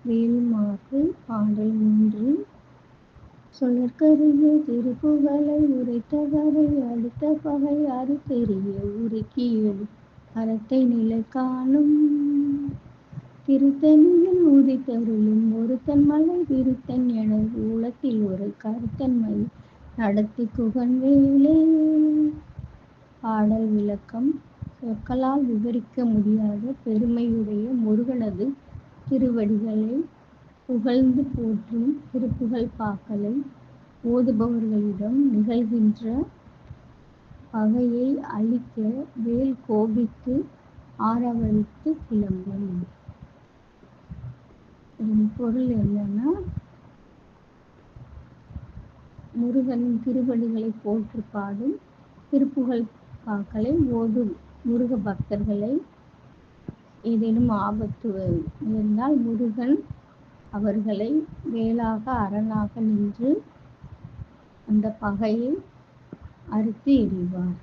வேல்மார்பு பாடல் 3. சொல்லற்கரிய திருப்புகழை உரைத்தவரை அடுத்த பகை அறுத்தெறிய உருக்கி எழு அறத்தை நிலை காணும் திருத்தணியில் உதித்தருளும் ஒருத்தன் மலை விருத்தன் என உலத்தில் ஒரு கருத்தன்மை நடத்தி குகன்வேலே. பாடல் விளக்கம். சொற்களால் விவரிக்க முடியாத பெருமையுடைய முருகனது திருவடிகளை புகழ்ந்து போற்றும் திருப்புகழ் பாக்களை ஓதுபவர்களிடம் நிகழ்கின்ற பகையை அழிக்க வேல் கோபித்து ஆரவரித்து கிளம்பும். இதன் பொருள் என்னன்னா, முருகனின் திருவடிகளை போற்றி பாடும் திருப்புகழ் பாக்களை ஓதும் முருக பக்தர்களை ஏதேனும் ஆபத்து இருந்தால் முருகன் அவர்களை வேலாக அரணாக நின்று அந்த பகையை அறுத்து எறிவார்.